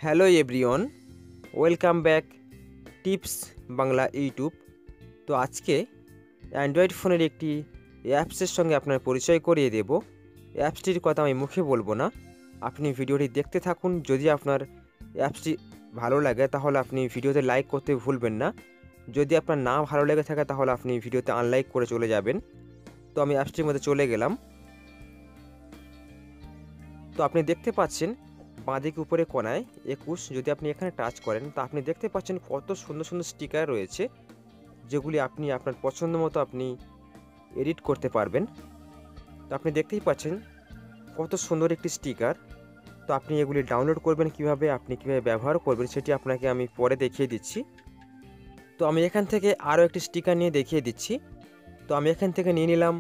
Hello everyone, welcome back tips Bangla YouTube. তো আজকে Android ফোনের একটি অ্যাপসের সঙ্গে আপনার পরিচয় করিয়ে দেব। অ্যাপসটির কথা আমি মুখে বলবো না, আপনি ভিডিওটি দেখতে থাকুন। যদি আপনার অ্যাপসটি ভালো লাগে তাহলে আপনি ভিডিওতে লাইক করতে ভুলবেন না। যদি আপনার না ভালো লেগে থাকে তাহলে আপনি ভিডিওতে আনলাইক করে চলে যাবেন। তো আমি অ্যাপসটির মধ্যে চলে গেলাম। তো আপনি দেখতে পাচ্ছেন বাঁদিকে উপরে কোণায় 21। যদি আপনি এখানে টাচ করেন তো আপনি দেখতে পাচ্ছেন কত সুন্দর সুন্দর স্টিকার রয়েছে, যেগুলি আপনি আপনার পছন্দ মতো আপনি এডিট করতে পারবেন। তো আপনি দেখতেই পাচ্ছেন কত সুন্দর একটি স্টিকার। তো আপনি এগুলি ডাউনলোড করবেন কিভাবে, আপনি কীভাবে ব্যবহার করবেন সেটি আপনাকে আমি পরে দেখিয়ে দিচ্ছি। তো আমি এখান থেকে আরও একটি স্টিকার নিয়ে দেখিয়ে দিচ্ছি। তো আমি এখান থেকে নিয়ে নিলাম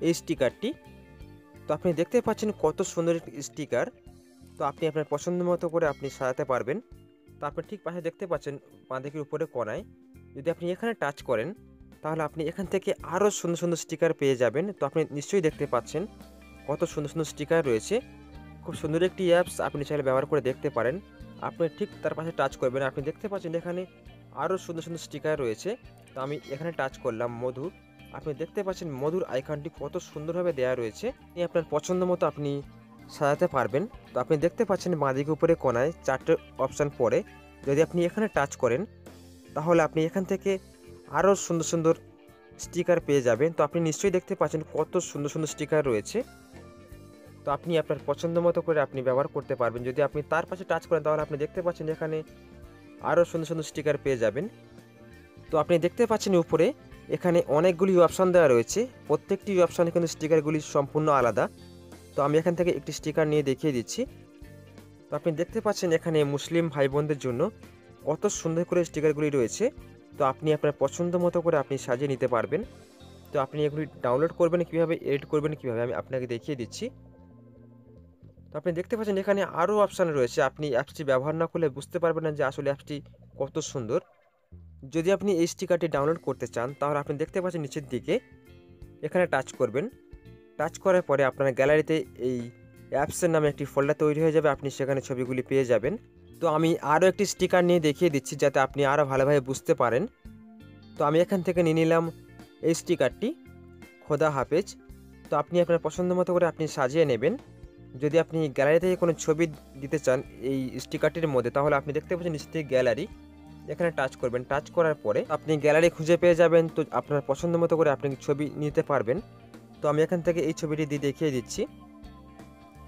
এই স্টিকারটি। তো আপনি দেখতে পাচ্ছেন কত সুন্দর একটি স্টিকার। তো আপনি আপনার পছন্দ মতো করে আপনি সাজাতে পারবেন। তো আপনি ঠিক পাশে দেখতে পাচ্ছেন বাঁদিকের উপরে কোণায়, যদি আপনি এখানে টাচ করেন তাহলে আপনি এখান থেকে আরও সুন্দর সুন্দর স্টিকার পেয়ে যাবেন। তো আপনি নিশ্চয়ই দেখতে পাচ্ছেন কত সুন্দর সুন্দর স্টিকার রয়েছে। খুব সুন্দর একটি অ্যাপস, আপনি চাইলে ব্যবহার করে দেখতে পারেন। আপনি ঠিক তার পাশে টাচ করবেন, আপনি দেখতে পাচ্ছেন এখানে আরও সুন্দর সুন্দর স্টিকার রয়েছে। তো আমি এখানে টাচ করলাম মধুর। আপনি দেখতে পাচ্ছেন মধুর আইকনটি কত সুন্দরভাবে দেওয়া রয়েছে। আপনি আপনার পছন্দ মতো আপনি সাজাতে পারবেন। তো আপনি দেখতে পাচ্ছেন বাঁদিকে উপরে কোণায় 4টে অপশান পড়ে, যদি আপনি এখানে টাচ করেন তাহলে আপনি এখান থেকে আরও সুন্দর সুন্দর স্টিকার পেয়ে যাবেন। তো আপনি নিশ্চয়ই দেখতে পাচ্ছেন কত সুন্দর সুন্দর স্টিকার রয়েছে। তো আপনি আপনার পছন্দ মতো করে আপনি ব্যবহার করতে পারবেন। যদি আপনি তার পাশে টাচ করেন তাহলে আপনি দেখতে পাচ্ছেন এখানে আরও সুন্দর সুন্দর স্টিকার পেয়ে যাবেন। তো আপনি দেখতে পাচ্ছেন উপরে এখানে অনেকগুলি অপশান দেওয়া রয়েছে, প্রত্যেকটি অপশানে কিন্তু স্টিকারগুলি সম্পূর্ণ আলাদা। তো আমি এখান থেকে একটি স্টিকার নিয়ে দেখিয়ে দিচ্ছি। তো আপনি দেখতে পাচ্ছেন এখানে মুসলিম ভাই বোনদের জন্য কত সুন্দর করে স্টিকারগুলি রয়েছে। তো আপনি আপনার পছন্দ মতো করে আপনি সাজিয়ে নিতে পারবেন। তো আপনি এগুলি ডাউনলোড করবেন কীভাবে, এডিট করবেন কীভাবে আমি আপনাকে দেখিয়ে দিচ্ছি। তো আপনি দেখতে পাচ্ছেন এখানে আরও অপশান রয়েছে, আপনি অ্যাপসটি ব্যবহার না করলে বুঝতে পারবেন না যে আসলে অ্যাপসটি কত সুন্দর। যদি আপনি এই স্টিকারটি ডাউনলোড করতে চান তাহলে আপনি দেখতে পাচ্ছেন নিচের দিকে এখানে টাচ করবেন। টাচ করার পরে আপনার গ্যালারিতে এই অ্যাপসের নামে একটি ফোল্ডার তৈরি হয়ে যাবে, আপনি সেখানে ছবিগুলি পেয়ে যাবেন। তো আমি আরও একটি স্টিকার নিয়ে দেখিয়ে দিচ্ছি যাতে আপনি আরও ভালোভাবে বুঝতে পারেন। তো আমি এখান থেকে নিয়ে নিলাম এই স্টিকারটি, খোদা হাফেজ। তো আপনি আপনার পছন্দ মতো করে আপনি সাজিয়ে নেবেন। যদি আপনি গ্যালারি থেকে কোনো ছবি দিতে চান এই স্টিকারটির মধ্যে তাহলে আপনি দেখতে পাচ্ছেন নিচে থেকে গ্যালারি, এখানে টাচ করবেন। টাচ করার পরে আপনি গ্যালারি খুঁজে পেয়ে যাবেন। তো আপনার পছন্দ মতো করে আপনি ছবি নিতে পারবেন। তো আমি এখান থেকে এই ছবিটি দিয়ে দেখিয়ে দিচ্ছি।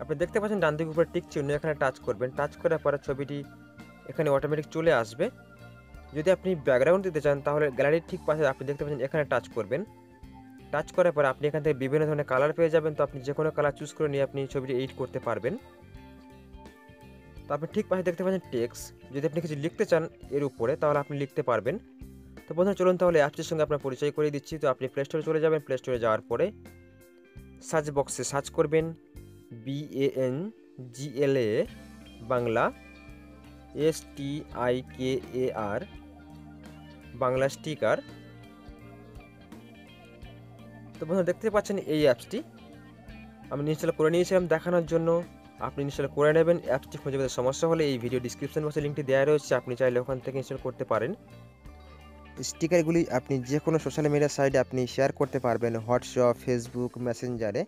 আপনি দেখতে পাচ্ছেন ডান দিকে উপরে টিক চিহ্ন, এখানে টাচ করবেন। টাচ করার পরে ছবিটি এখানে অটোমেটিক চলে আসবে। যদি আপনি ব্যাকগ্রাউন্ড দিতে চান তাহলে গ্যালারির ঠিক পাশে আপনি দেখতে পাচ্ছেন এখানে টাচ করবেন। টাচ করার পরে আপনি এখান থেকে বিভিন্ন ধরনের কালার পেয়ে যাবেন। তো আপনি যে কোনো কালার চুজ করে নিয়ে আপনি ছবিটি এডিট করতে পারবেন। তো আপনি ঠিক পাশে দেখতে পাচ্ছেন টেক্সট, যদি আপনি কিছু লিখতে চান এর উপরে তাহলে আপনি লিখতে পারবেন। তো বন্ধুরা চলুন তাহলে অ্যাপসটির সঙ্গে আপনার পরিচয় করে দিচ্ছি। তো আপনি প্লে স্টোরে চলে যাবেন। প্লে স্টোরে যাওয়ার পরে সার্চ বক্সে সার্চ করবেন BANGLA Bangla, STIKAR Bangla sticker. তো বন্ধুরা দেখতে পাচ্ছেন এই অ্যাপসটি আমি ইনস্টল করে নিয়েছিলাম দেখানোর জন্য। আপনি ইনস্টল করে নেবেন। অ্যাপসটি খুঁজে পেতে সমস্যা হলে এই ভিডিও ডিসক্রিপশন বক্সে লিঙ্কটি দেওয়া রয়েছে, আপনি চাইলে ওখান থেকে ইনস্টল করতে পারেন। স্টিকারগুলি আপনি যে কোনো সোশ্যাল মিডিয়া সাইটে আপনি শেয়ার করতে পারবেন, হোয়াটসঅ্যাপ, ফেসবুক, মেসেঞ্জারে।